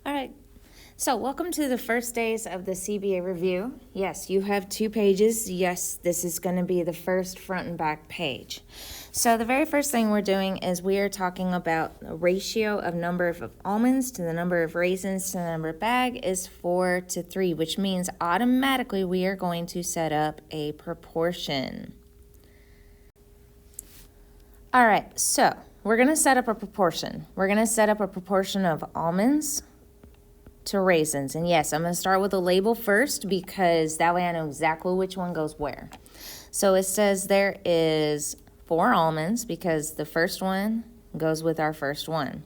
All right. So, welcome to the first days of the CBA review. Yes, you have 2 pages. Yes, this is going to be the first front and back page. So, the very first thing we're doing is we are talking about the ratio of number of almonds to the number of raisins to the number of bag is 4 to 3, which means automatically we are going to set up a proportion. All right, so we're going to set up a proportion. We're going to set up a proportion of almonds to raisins. And yes, I'm going to start with a label first because that way I know exactly which one goes where. So it says there is 4 almonds because the first one goes with our first one.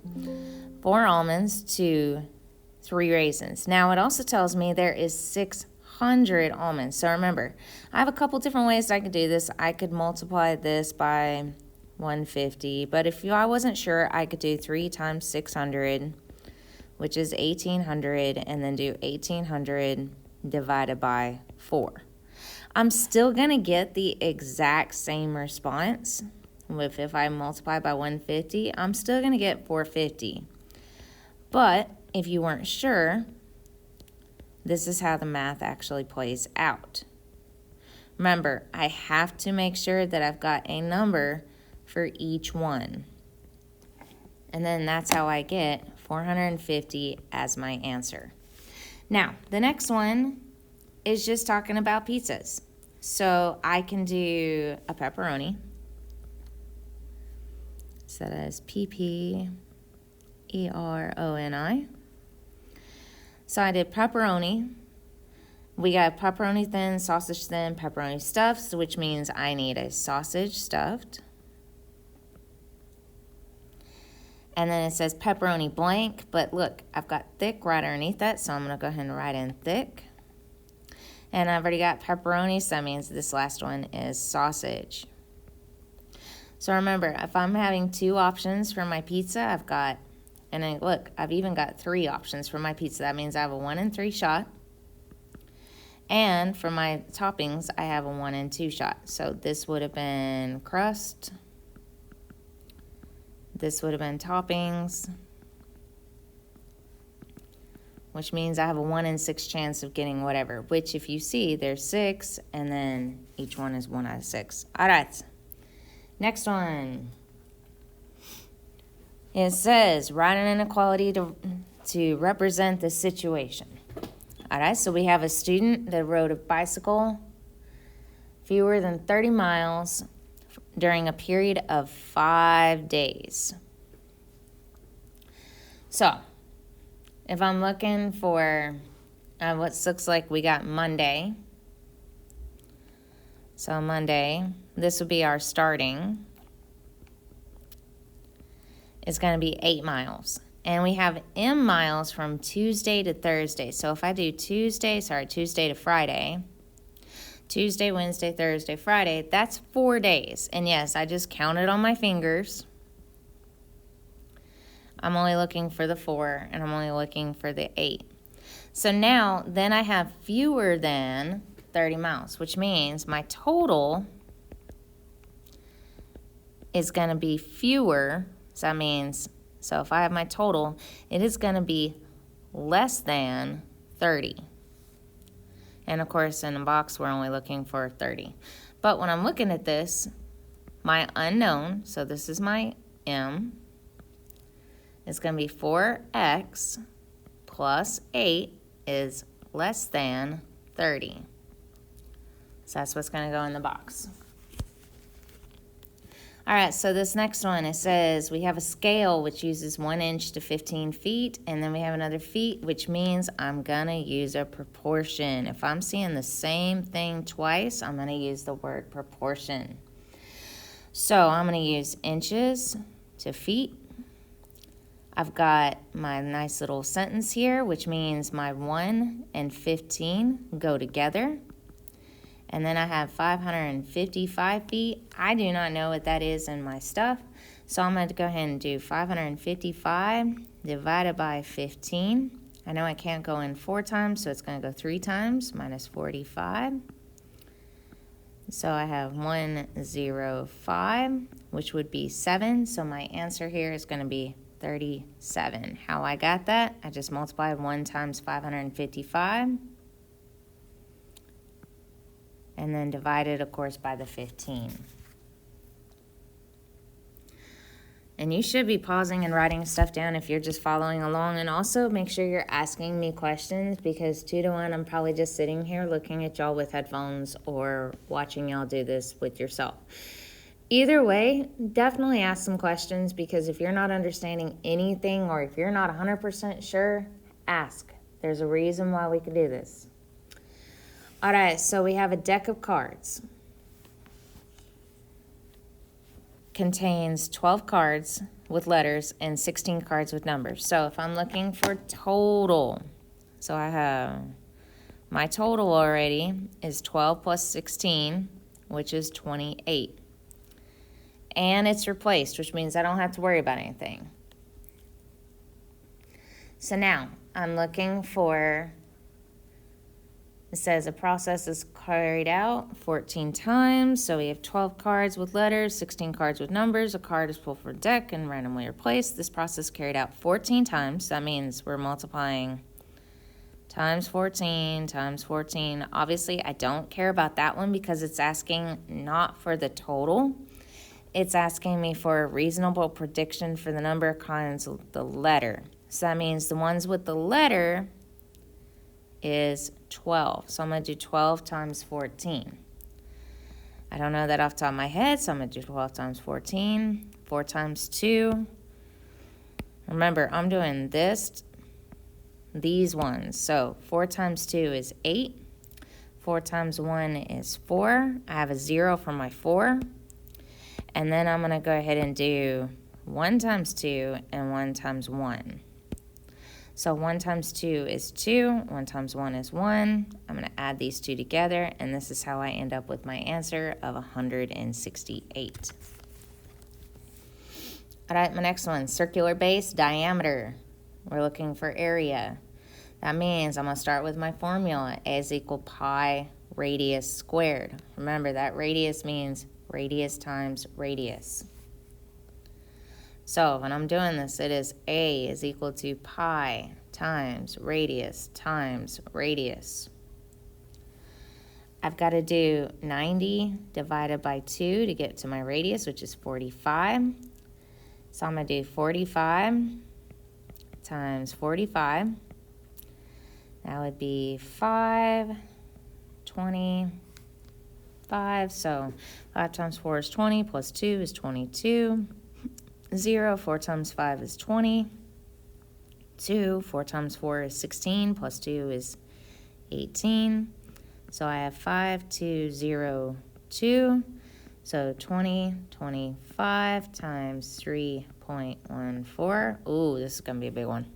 4 almonds to 3 raisins. Now it also tells me there is 600 almonds. So remember, I have a couple different ways I could do this. I could multiply this by 150, but if I wasn't sure, I could do 3 times 600, which is 1,800, and then do 1,800 divided by 4. I'm still going to get the exact same response. If I multiply by 150, I'm still going to get 450. But if you weren't sure, this is how the math actually plays out. Remember, I have to make sure that I've got a number for each one. And then that's how I get 450 as my answer. Now, the next one is just talking about pizzas. So I can do a pepperoni. So that is pepperoni. So I did pepperoni. We got pepperoni thin, sausage thin, pepperoni stuffed, which means I need a sausage stuffed. And then it says pepperoni blank, but look, I've got thick right underneath that, so I'm going to go ahead and write in thick. And I've already got pepperoni, so that means this last one is sausage. So remember, if I'm having 2 options for my pizza, I've got, and then look, I've even got 3 options for my pizza. That means I have a 1 and 3 shot. And for my toppings, I have a 1 and 2 shot. So this would have been crust. This would have been toppings, which means I have a 1 in 6 chance of getting whatever, which if you see, there's 6, and then each one is 1 out of 6. All right, next one. It says, write an inequality to represent the situation. All right, so we have a student that rode a bicycle fewer than 30 miles during a period of 5 days. So, if I'm looking for what looks like we got Monday. So Monday, this would be our starting. It's going to be 8 miles. And we have M miles from Tuesday to Thursday. So if I do Tuesday to Friday, Tuesday, Wednesday, Thursday, Friday, that's 4 days. And yes, I just counted on my fingers. I'm only looking for the 4, and I'm only looking for the 8. So now, then I have fewer than 30 miles, which means my total is going to be fewer. So that means, so if I have my total, it is going to be less than 30. And of course, in the box, we're only looking for 30. But when I'm looking at this, my unknown, so this is my M, is going to be 4x plus 8 is less than 30. So that's what's going to go in the box. All right, so this next one, it says we have a scale which uses 1 inch to 15 feet, and then we have another feet, which means I'm going to use a proportion. If I'm seeing the same thing twice, I'm going to use the word proportion. So I'm going to use inches to feet. I've got my nice little sentence here, which means my 1 and 15 go together. And then I have 555 feet. I do not know what that is in my stuff. So I'm going to go ahead and do 555 divided by 15. I know I can't go in 4 times, so it's going to go 3 times, minus 45. So I have 105, which would be 7. So my answer here is going to be 37. How I got that? I just multiplied 1 times 555 and then divided, of course, by the 15. And you should be pausing and writing stuff down if you're just following along. And also make sure you're asking me questions, because 2 to 1, I'm probably just sitting here looking at y'all with headphones or watching y'all do this with yourself. Either way, definitely ask some questions, because if you're not understanding anything or if you're not 100% sure, ask. There's a reason why we can do this. All right, so we have a deck of cards. Contains 12 cards with letters and 16 cards with numbers. So if I'm looking for total, so I have my total already is 12 plus 16, which is 28. And it's replaced, which means I don't have to worry about anything. So now I'm looking for, it says a process is carried out 14 times. So we have 12 cards with letters, 16 cards with numbers. A card is pulled from a deck and randomly replaced. This process carried out 14 times. That means we're multiplying times 14 times 14. Obviously, I don't care about that one because it's asking not for the total. It's asking me for a reasonable prediction for the number of kinds of the letter. So that means the ones with the letter is 12. So I'm going to do 12 times 14. I don't know that off the top of my head, so I'm going to do 12 times 14. 4 times 2. Remember, I'm doing these ones. So 4 times 2 is 8. 4 times 1 is 4. I have a 0 for my 4. And then I'm going to go ahead and do 1 times 2 and 1 times 1. So 1 times 2 is 2, 1 times 1 is 1. I'm going to add these two together, and this is how I end up with my answer of 168. All right, my next one, circular base, diameter. We're looking for area. That means I'm going to start with my formula. A is equal pi radius squared. Remember, that radius means radius times radius. So when I'm doing this, it is A is equal to pi times radius times radius. I've got to do 90 divided by 2 to get to my radius, which is 45. So I'm going to do 45 times 45. That would be 5, 25. So 5 times 4 is 20, plus 2 is 22. 0, 4 times 5 is 20. 2, 4 times 4 is 16, plus 2 is 18. So I have 5, 2, 0, 2. So 20, 25 times 3.14. Ooh, this is going to be a big one.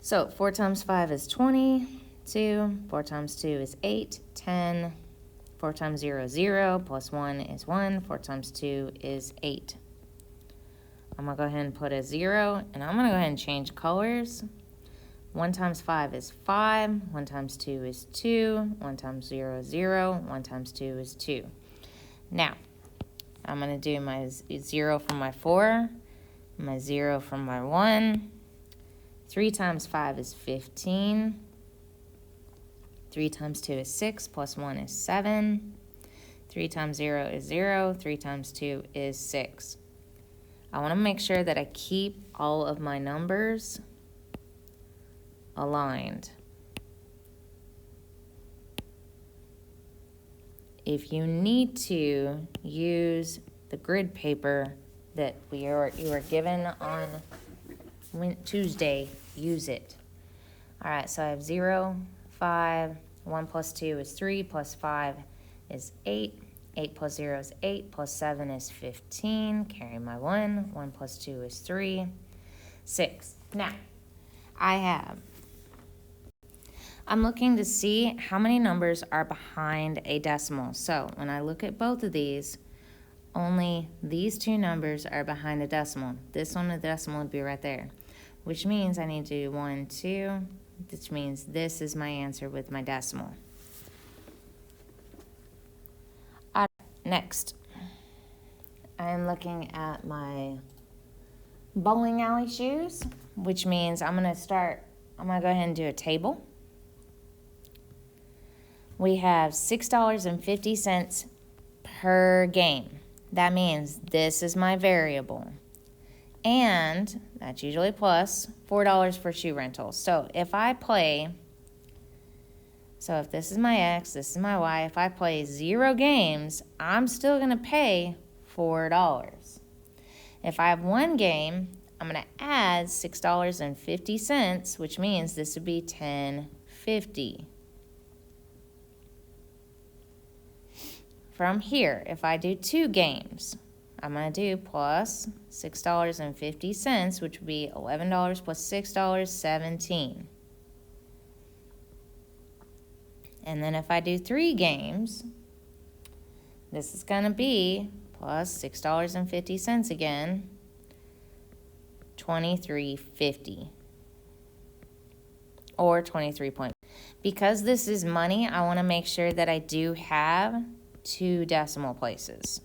So 4 times 5 is 20. 2, 4 times 2 is 8, 10. 4 times 0 is 0, plus 1 is 1. 4 times 2 is 8. I'm going to go ahead and put a 0, and I'm going to go ahead and change colors. 1 times 5 is 5. 1 times 2 is 2. 1 times 0 is 0. 1 times 2 is 2. Now, I'm going to do my 0 from my 4, my 0 from my 1. 3 times 5 is 15. 3 times 2 is 6, plus 1 is 7. 3 times 0 is 0. 3 times 2 is 6. I want to make sure that I keep all of my numbers aligned. If you need to use the grid paper that you were given on Tuesday, use it. All right, so I have 0, 5, 1 plus 2 is 3, plus 5 is 8. 8 plus 0 is 8, plus 7 is 15. Carry my 1. 1 plus 2 is 3. 6. Now, I'm looking to see how many numbers are behind a decimal. So when I look at both of these, only these two numbers are behind a decimal. This one, the decimal would be right there, which means I need to do 1, 2, which means this is my answer with my decimal. Next, I'm looking at my bowling alley shoes, which means I'm going to go ahead and do a table. We have $6.50 per game. That means this is my variable. And that's usually plus $4 for shoe rental. So if this is my X, this is my Y, if I play 0 games, I'm still going to pay $4. If I have 1 game, I'm going to add $6.50, which means this would be $10.50. From here, if I do 2 games, I'm going to do plus $6.50, which would be $11 plus $6, $17. And then if I do 3 games, this is going to be plus $6.50 again, $23.50 or 23 point. Because this is money, I want to make sure that I do have 2 decimal places.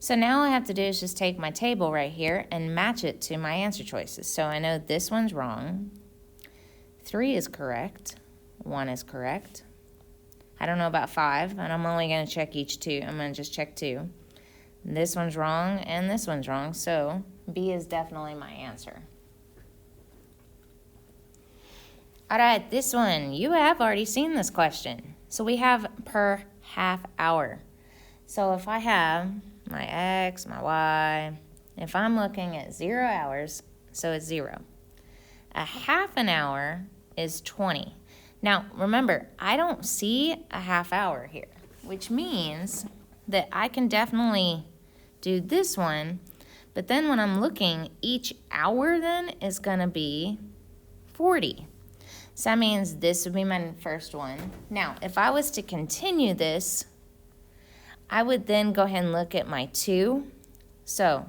So now all I have to do is just take my table right here and match it to my answer choices. So I know this one's wrong. 3 is correct. 1 is correct. I don't know about 5, and I'm only going to check each 2. I'm going to just check 2. This one's wrong, and this one's wrong, so B is definitely my answer. All right, this one, you have already seen this question. So we have per half hour. So if I have my X, my Y, if I'm looking at 0 hours, so it's 0. A half an hour is 20. Now, remember, I don't see a half hour here, which means that I can definitely do this one, but then when I'm looking, each hour then is going to be 40. So that means this would be my first one. Now, if I was to continue this, I would then go ahead and look at my 2. So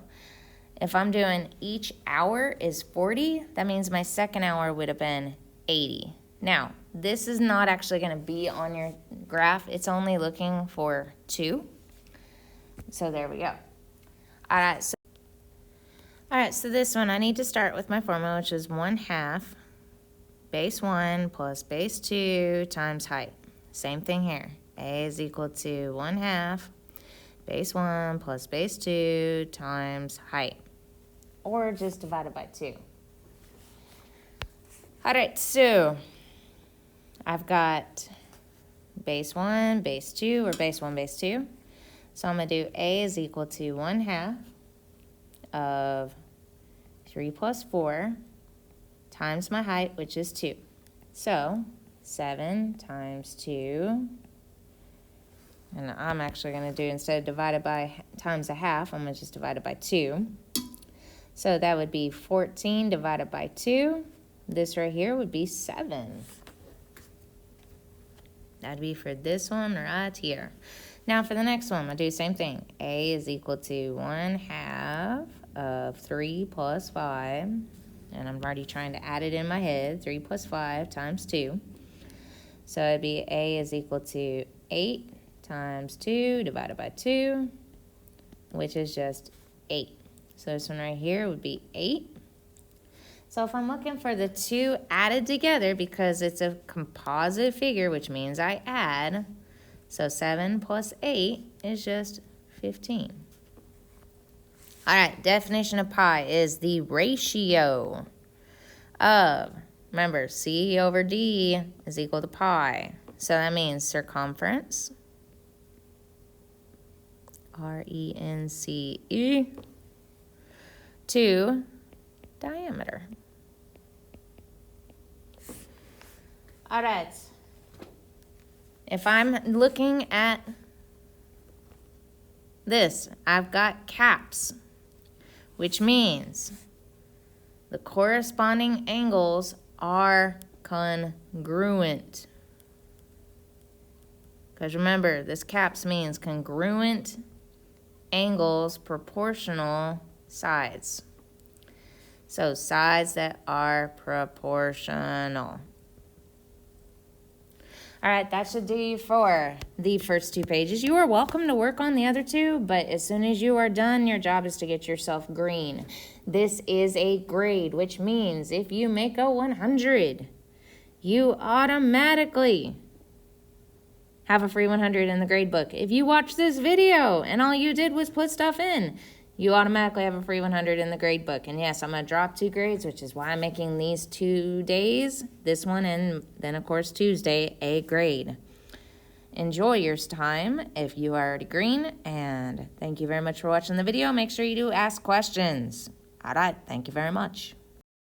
if I'm doing each hour is 40, that means my second hour would have been 80. Now, this is not actually going to be on your graph. It's only looking for 2. So there we go. All right, so this one, I need to start with my formula, which is 1/2 base 1 plus base 2 times height. Same thing here. A is equal to 1/2 base 1 plus base 2 times height. Or just divided by 2. All right, so I've got base 1, base 2, or base 1, base 2. So I'm going to do A is equal to 1/2 of 3 plus 4 times my height, which is 2. So 7 times 2. And I'm actually going to do, instead of divided by times a half, I'm going to just divide it by 2. So that would be 14 divided by 2. This right here would be 7. That'd be for this one right here. Now for the next one, I'll do the same thing. A is equal to 1/2 of 3 plus 5. And I'm already trying to add it in my head. 3 plus 5 times 2. So it'd be A is equal to 8 times 2 divided by 2, which is just 8. So this one right here would be 8. So if I'm looking for the 2 added together, because it's a composite figure, which means I add, so 7 plus 8 is just 15. All right, definition of pi is the ratio of, remember, C over D is equal to pi. So that means circumference, R-E-N-C-E, to diameter. All right. If I'm looking at this, I've got caps, which means the corresponding angles are congruent. Because remember, this caps means congruent angles proportional sides. So sides that are proportional. All right, that should do you for the first 2 pages. You are welcome to work on the other 2, but as soon as you are done, your job is to get yourself green. This is a grade, which means if you make a 100, you automatically have a free 100 in the grade book. If you watch this video and all you did was put stuff in, you automatically have a free 100 in the grade book. And yes, I'm going to drop 2 grades, which is why I'm making these 2 days, this one and then, of course, Tuesday, a grade. Enjoy your time if you are already green, and thank you very much for watching the video. Make sure you do ask questions. All right, thank you very much.